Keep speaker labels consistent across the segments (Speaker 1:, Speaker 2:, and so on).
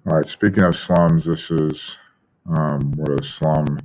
Speaker 1: All right, speaking of slums, this is what a slum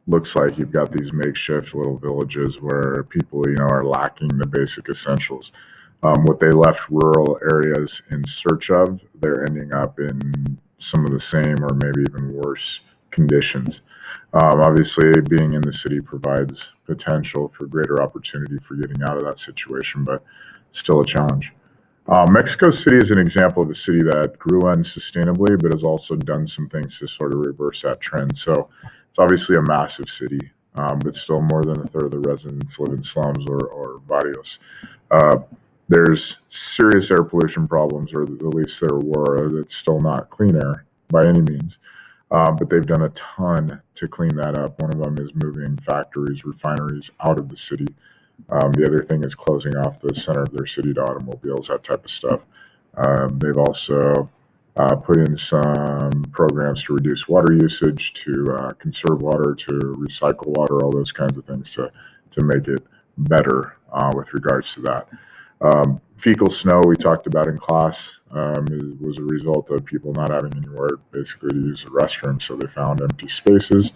Speaker 1: looks like. You've got these makeshift little villages where people, are lacking the basic essentials. What they left rural areas in search of, they're ending up in some of the same or maybe even worse conditions. Obviously, being in the city provides potential for greater opportunity for getting out of that situation, but still a challenge. Mexico City is an example of a city that grew unsustainably, but has also done some things to sort of reverse that trend. So it's obviously a massive city, but still more than a third of the residents live in slums or barrios. Uh, there's serious air pollution problems, or at least there were. It's still not clean air by any means, but they've done a ton to clean that up. One of them is moving factories, refineries out of the city. The other thing is closing off the center of their city to automobiles, that type of stuff. They've also put in some programs to reduce water usage, to conserve water, to recycle water, all those kinds of things to make it better with regards to that. Fecal snow, we talked about in class, was a result of people not having anywhere basically to use the restroom, so they found empty spaces.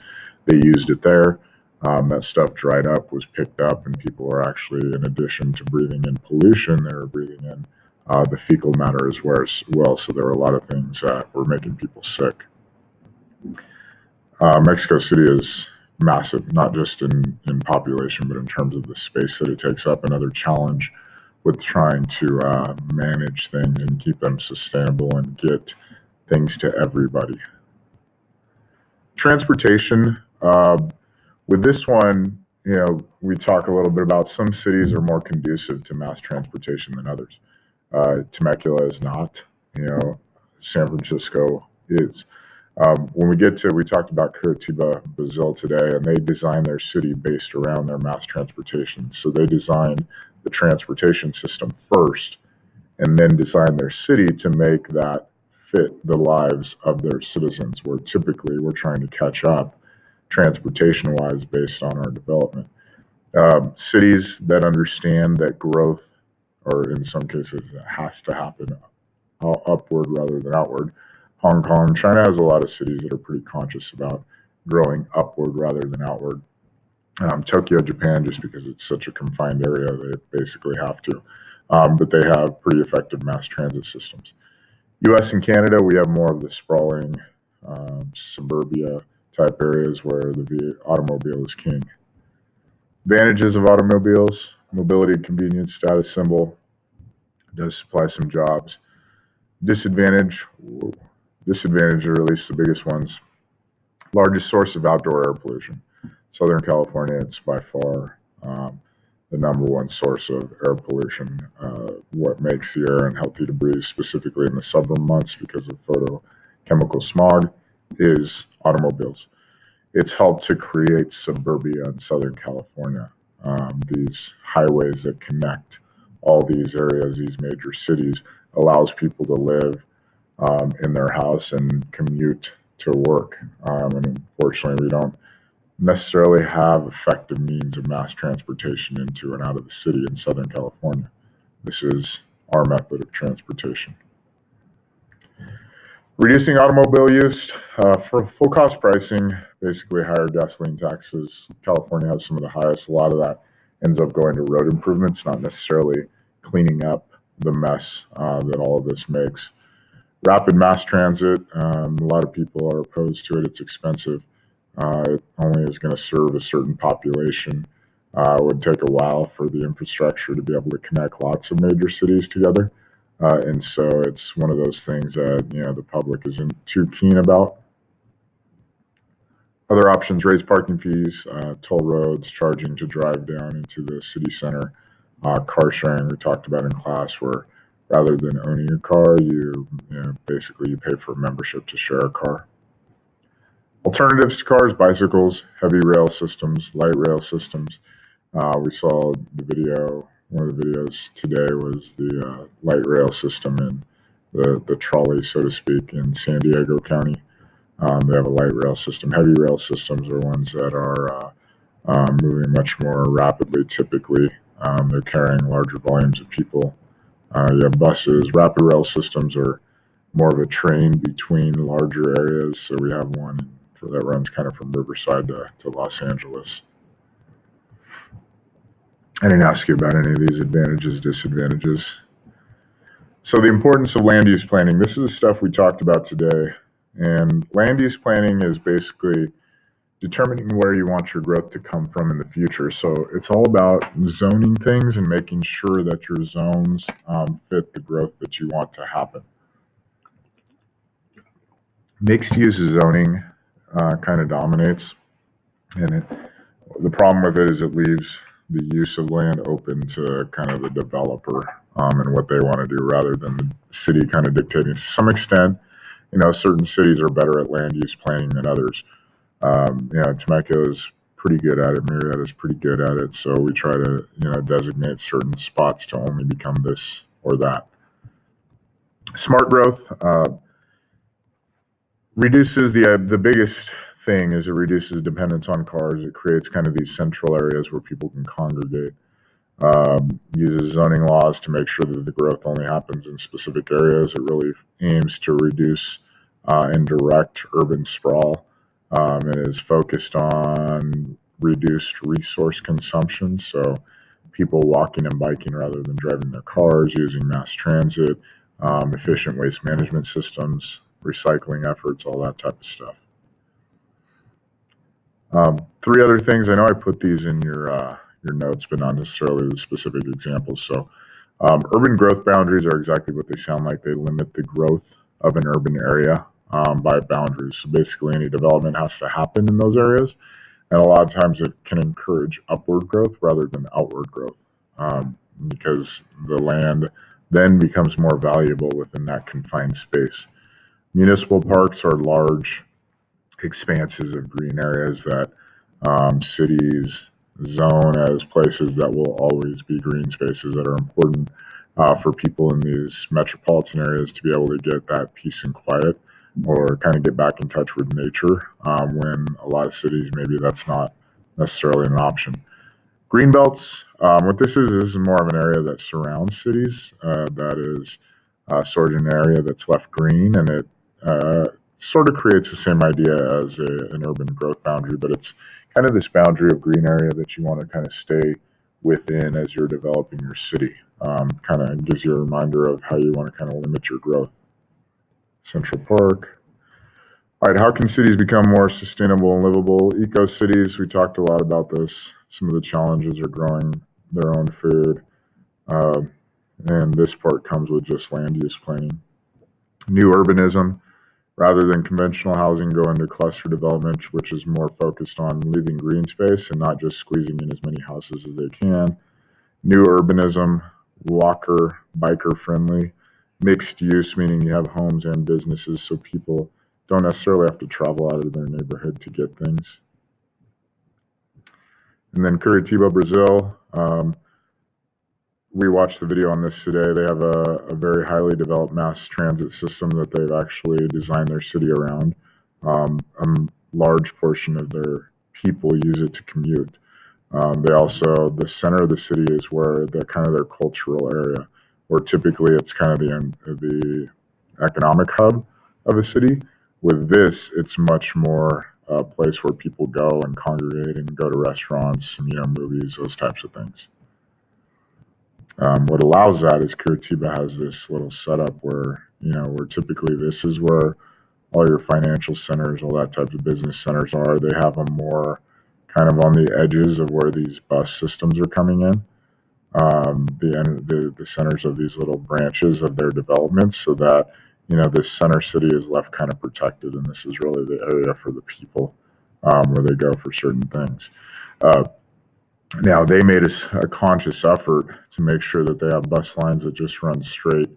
Speaker 1: They used it there. That stuff dried up, was picked up, and people were actually, in addition to breathing in pollution, they were breathing in the fecal matter as well. So there were a lot of things that were making people sick. Mexico City is massive, not just in population, but in terms of the space that it takes up. Another challenge with trying to manage things and keep them sustainable and get things to everybody. Transportation. With this one, we talk a little bit about some cities are more conducive to mass transportation than others. Temecula is not. San Francisco is. We talked about Curitiba, Brazil today, and they designed their city based around their mass transportation. So they designed the transportation system first and then designed their city to make that fit the lives of their citizens, where typically we're trying to catch up transportation wise based on our development. Cities that understand that growth, or in some cases, it has to happen upward rather than outward. Hong Kong, China has a lot of cities that are pretty conscious about growing upward rather than outward. Tokyo, Japan, just because it's such a confined area, they basically have to. But they have pretty effective mass transit systems. US and Canada, we have more of the sprawling suburbia type areas where the automobile is king. Advantages of automobiles: mobility, convenience, status symbol, does supply some jobs. Disadvantage, disadvantage, or at least the biggest ones, largest source of outdoor air pollution. Southern California, it's by far the number one source of air pollution. What makes the air unhealthy to breathe, specifically in the summer months because of photochemical smog, is automobiles. It's helped to create suburbia in Southern California. These highways that connect all these areas, these major cities, allows people to live in their house and commute to work. And unfortunately, we don't necessarily have effective means of mass transportation into and out of the city in Southern California. This is our method of transportation. Reducing automobile use for full cost pricing, basically higher gasoline taxes. California has some of the highest. A lot of that ends up going to road improvements, not necessarily cleaning up the mess that all of this makes. Rapid mass transit, a lot of people are opposed to it. It's expensive. It only is going to serve a certain population. It would take a while for the infrastructure to be able to connect lots of major cities together. And so it's one of those things that the public isn't too keen about. Other options: raise parking fees, toll roads, charging to drive down into the city center, car sharing. We talked about in class, where rather than owning a car, basically you pay for a membership to share a car. Alternatives to cars: bicycles, heavy rail systems, light rail systems. We saw the video. One of the videos today was the light rail system in the trolley, so to speak, in San Diego County. They have a light rail system. Heavy rail systems are ones that are moving much more rapidly. Typically, they're carrying larger volumes of people. You have buses. Rapid rail systems are more of a train between larger areas. So we have one that runs kind of from Riverside to Los Angeles. I didn't ask you about any of these advantages, disadvantages. So the importance of land use planning. This is the stuff we talked about today. And land use planning is basically determining where you want your growth to come from in the future. So it's all about zoning things and making sure that your zones fit the growth that you want to happen. Mixed use zoning kind of dominates, and the problem with it is it leaves the use of land open to kind of the developer and what they want to do rather than the city kind of dictating. To some extent, certain cities are better at land use planning than others. Temecula is pretty good at it. Marietta is pretty good at it. So we try to, designate certain spots to only become this or that. Smart growth reduces the biggest thing is it reduces dependence on cars. It creates kind of these central areas where people can congregate. Uses zoning laws to make sure that the growth only happens in specific areas. It really aims to reduce and direct urban sprawl. It is focused on reduced resource consumption, so people walking and biking rather than driving their cars, using mass transit, efficient waste management systems, recycling efforts, all that type of stuff. Three other things. I know I put these in your notes, but not necessarily the specific examples. So urban growth boundaries are exactly what they sound like. They limit the growth of an urban area by boundaries. So basically any development has to happen in those areas. And a lot of times it can encourage upward growth rather than outward growth because the land then becomes more valuable within that confined space. Municipal parks are large expanses of green areas that cities zone as places that will always be green spaces that are important for people in these metropolitan areas to be able to get that peace and quiet or kind of get back in touch with nature when a lot of cities, maybe that's not necessarily an option. Green belts, what this is more of an area that surrounds cities that is sort of an area that's left green, and it sort of creates the same idea as an urban growth boundary, but it's kind of this boundary of green area that you want to kind of stay within as you're developing your city. Kind of gives you a reminder of how you want to kind of limit your growth. Central Park. All right, how can cities become more sustainable and livable? Eco cities, we talked a lot about this. Some of the challenges are growing their own food. And this part comes with just land use planning. New urbanism. Rather than conventional housing, go into cluster development, which is more focused on leaving green space and not just squeezing in as many houses as they can. New urbanism, walker, biker friendly. Mixed use, meaning you have homes and businesses, so people don't necessarily have to travel out of their neighborhood to get things. And then Curitiba, Brazil. We watched the video on this today. They have a very highly developed mass transit system that they've actually designed their city around. A large portion of their people use it to commute. They also, the center of the city is where the kind of their cultural area, where typically it's kind of the economic hub of a city. With this, it's much more a place where people go and congregate and go to restaurants, movies, those types of things. What allows that is Curitiba has this little setup where typically this is where all your financial centers, all that type of business centers are. They have them more kind of on the edges of where these bus systems are coming in. The centers of these little branches of their development, so that this center city is left kind of protected, and this is really the area for the people where they go for certain things. Now, they made a conscious effort to make sure that they have bus lines that just run straight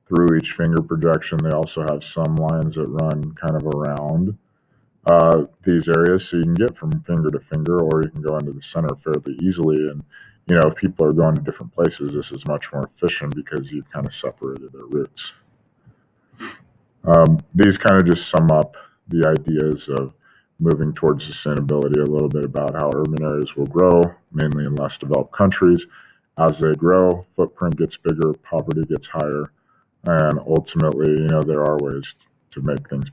Speaker 1: through each finger projection. They also have some lines that run kind of around these areas, so you can get from finger to finger, or you can go into the center fairly easily. And if people are going to different places, this is much more efficient because you've kind of separated their routes. These kind of just sum up the ideas of moving towards sustainability, a little bit about how urban areas will grow, mainly in less developed countries. As they grow, footprint gets bigger, poverty gets higher. and ultimately, there are ways to make things